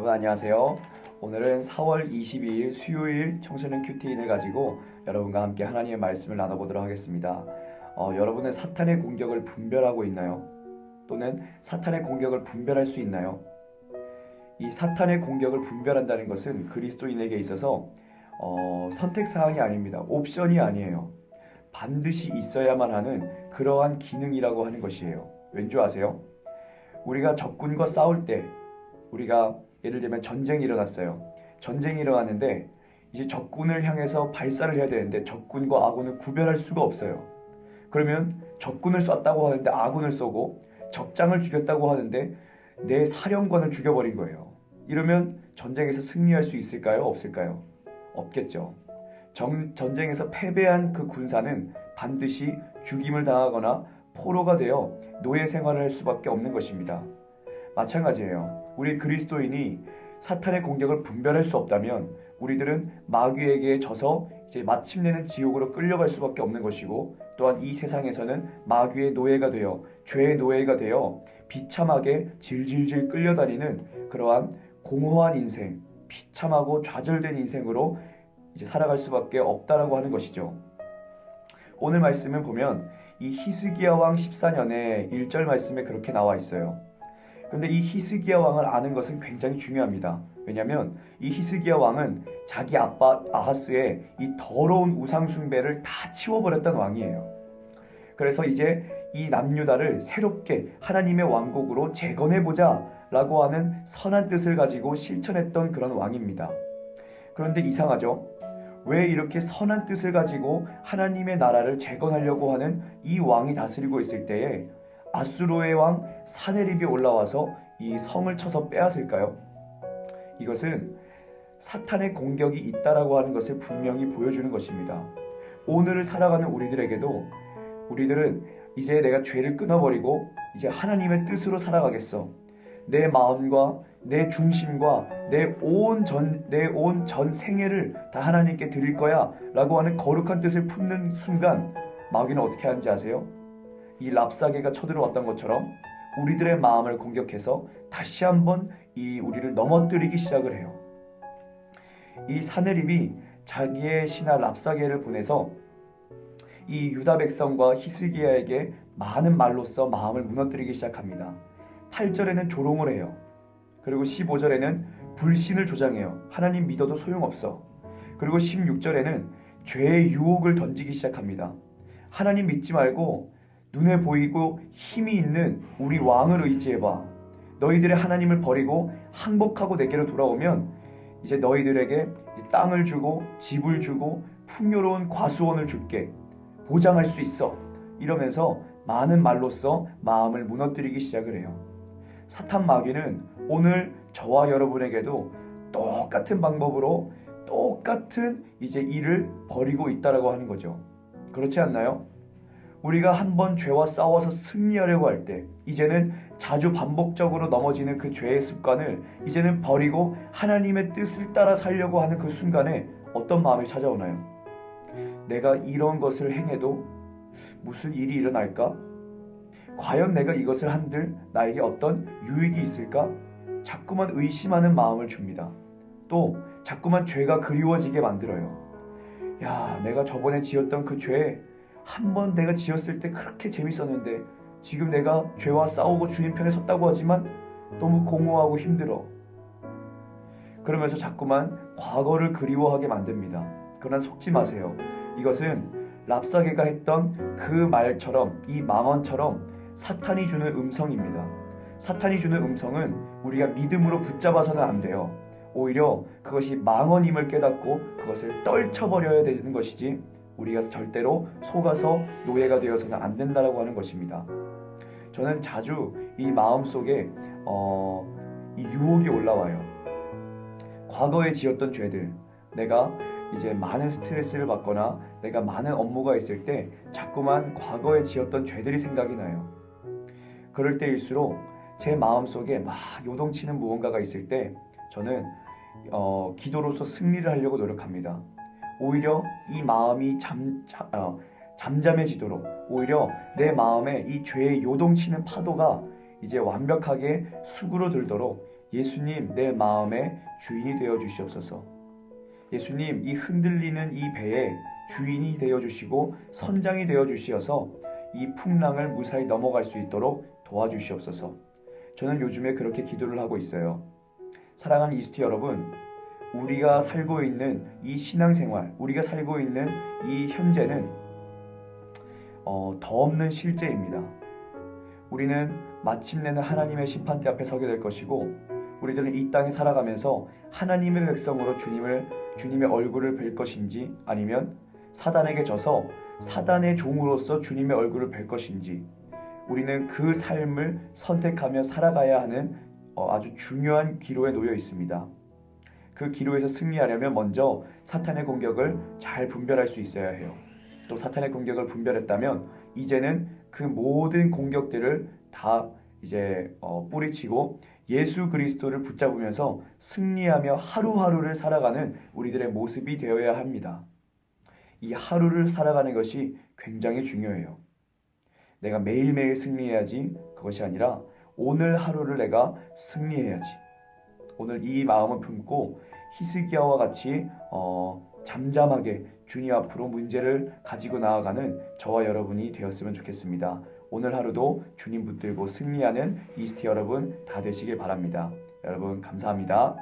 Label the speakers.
Speaker 1: 여러분 안녕하세요. 오늘은 4월 22일 수요일 청소년 큐티인을 가지고 여러분과 함께 하나님의 말씀을 나눠보도록 하겠습니다. 여러분은 사탄의 공격을 분별하고 있나요? 또는 사탄의 공격을 분별할 수 있나요? 이 사탄의 공격을 분별한다는 것은 그리스도인에게 있어서 선택사항이 아닙니다. 옵션이 아니에요. 반드시 있어야만 하는 그러한 기능이라고 하는 것이에요. 왠지 아세요? 우리가 적군과 싸울 때 우리가 예를 들면 전쟁이 일어났어요. 전쟁이 일어났는데 이제 적군을 향해서 발사를 해야 되는데 적군과 아군을 구별할 수가 없어요. 그러면 적군을 쐈다고 하는데 아군을 쏘고 적장을 죽였다고 하는데 내 사령관을 죽여버린 거예요. 이러면 전쟁에서 승리할 수 있을까요? 없을까요? 없겠죠. 전쟁에서 패배한 그 군사는 반드시 죽임을 당하거나 포로가 되어 노예 생활을 할 수밖에 없는 것입니다. 마찬가지예요. 우리 그리스도인이 사탄의 공격을 분별할 수 없다면 우리들은 마귀에게 져서 이제 마침내는 지옥으로 끌려갈 수밖에 없는 것이고, 또한 이 세상에서는 마귀의 노예가 되어 죄의 노예가 되어 비참하게 질질질 끌려다니는 그러한 공허한 인생, 비참하고 좌절된 인생으로 이제 살아갈 수밖에 없다라고 하는 것이죠. 오늘 말씀을 보면 이 히스기야 왕 14년에 1절 말씀에 그렇게 나와 있어요. 그런데 이 히스기야 왕을 아는 것은 굉장히 중요합니다. 왜냐하면 이 히스기야 왕은 자기 아빠 아하스의 이 더러운 우상 숭배를 다 치워버렸던 왕이에요. 그래서 이제 이 남유다를 새롭게 하나님의 왕국으로 재건해보자 라고 하는 선한 뜻을 가지고 실천했던 그런 왕입니다. 그런데 이상하죠? 왜 이렇게 선한 뜻을 가지고 하나님의 나라를 재건하려고 하는 이 왕이 다스리고 있을 때에 아수르의 왕 사네립이 올라와서 이 성을 쳐서 빼앗을까요? 이것은 사탄의 공격이 있다라고 하는 것을 분명히 보여주는 것입니다. 오늘을 살아가는 우리들은 이제 내가 죄를 끊어버리고 이제 하나님의 뜻으로 살아가겠어. 내 마음과 내 중심과 내 온 전 생애를 다 하나님께 드릴 거야 라고 하는 거룩한 뜻을 품는 순간 마귀는 어떻게 하는지 아세요? 이 랍사개가 쳐들어왔던 것처럼 우리들의 마음을 공격해서 다시 한번 이 우리를 넘어뜨리기 시작을 해요. 이 사네립이 자기의 신하 랍사개를 보내서 이 유다 백성과 히스기야에게 많은 말로써 마음을 무너뜨리기 시작합니다. 8절에는 조롱을 해요. 그리고 15절에는 불신을 조장해요. 하나님 믿어도 소용없어. 그리고 16절에는 죄의 유혹을 던지기 시작합니다. 하나님 믿지 말고 눈에 보이고 힘이 있는 우리 왕을 의지해봐. 너희들의 하나님을 버리고 항복하고 내게로 돌아오면 이제 너희들에게 땅을 주고 집을 주고 풍요로운 과수원을 줄게. 보장할 수 있어. 이러면서 많은 말로써 마음을 무너뜨리기 시작을 해요. 사탄 마귀는 오늘 저와 여러분에게도 똑같은 방법으로 똑같은 이제 일을 벌이고 있다라고 하는 거죠. 그렇지 않나요? 우리가 한번 죄와 싸워서 승리하려고 할 때 이제는 자주 반복적으로 넘어지는 그 죄의 습관을 이제는 버리고 하나님의 뜻을 따라 살려고 하는 그 순간에 어떤 마음이 찾아오나요? 내가 이런 것을 행해도 무슨 일이 일어날까? 과연 내가 이것을 한들 나에게 어떤 유익이 있을까? 자꾸만 의심하는 마음을 줍니다. 또 자꾸만 죄가 그리워지게 만들어요. 야, 내가 저번에 지었던 그 죄 한번 내가 지었을 때 그렇게 재밌었는데 지금 내가 죄와 싸우고 주님 편에 섰다고 하지만 너무 공허하고 힘들어. 그러면서 자꾸만 과거를 그리워하게 만듭니다. 그러나 속지 마세요. 이것은 랍사개가 했던 그 말처럼, 이 망언처럼 사탄이 주는 음성입니다. 사탄이 주는 음성은 우리가 믿음으로 붙잡아서는 안 돼요. 오히려 그것이 망언임을 깨닫고 그것을 떨쳐버려야 되는 것이지 우리가 절대로 속아서 노예가 되어서는 안 된다라고 하는 것입니다. 저는 자주 이 마음속에 이 유혹이 올라와요. 과거에 지었던 죄들, 내가 이제 많은 스트레스를 받거나 내가 많은 업무가 있을 때 자꾸만 과거에 지었던 죄들이 생각이 나요. 그럴 때일수록 제 마음속에 막 요동치는 무언가가 있을 때 저는 기도로서 승리를 하려고 노력합니다. 오히려 이 마음이 잠잠해지도록, 오히려 내 마음에 이 죄의 요동치는 파도가 이제 완벽하게 수그러들도록 예수님, 내 마음의 주인이 되어 주시옵소서. 예수님, 이 흔들리는 이 배에 주인이 되어 주시고 선장이 되어 주시어서 이 풍랑을 무사히 넘어갈 수 있도록 도와주시옵소서. 저는 요즘에 그렇게 기도를 하고 있어요. 사랑하는 이스티 여러분, 우리가 살고 있는 이 신앙생활, 우리가 살고 있는 이 현재는 더 없는 실제입니다. 우리는 마침내는 하나님의 심판대 앞에 서게 될 것이고, 우리들은 이 땅에 살아가면서 하나님의 백성으로 주님의 얼굴을 뵐 것인지, 아니면 사단에게 져서 사단의 종으로서 주님의 얼굴을 뵐 것인지, 우리는 그 삶을 선택하며 살아가야 하는 아주 중요한 기로에 놓여 있습니다. 그 기로에서 승리하려면 먼저 사탄의 공격을 잘 분별할 수 있어야 해요. 또 사탄의 공격을 분별했다면 이제는 그 모든 공격들을 다 이제 뿌리치고 예수 그리스도를 붙잡으면서 승리하며 하루하루를 살아가는 우리들의 모습이 되어야 합니다. 이 하루를 살아가는 것이 굉장히 중요해요. 내가 매일매일 승리해야지 그것이 아니라 오늘 하루를 내가 승리해야지. 오늘 이 마음을 품고 히스기야와 같이 잠잠하게 주님 앞으로 문제를 가지고 나아가는 저와 여러분이 되었으면 좋겠습니다. 오늘 하루도 주님 붙들고 승리하는 이스티 여러분 다 되시길 바랍니다. 여러분 감사합니다.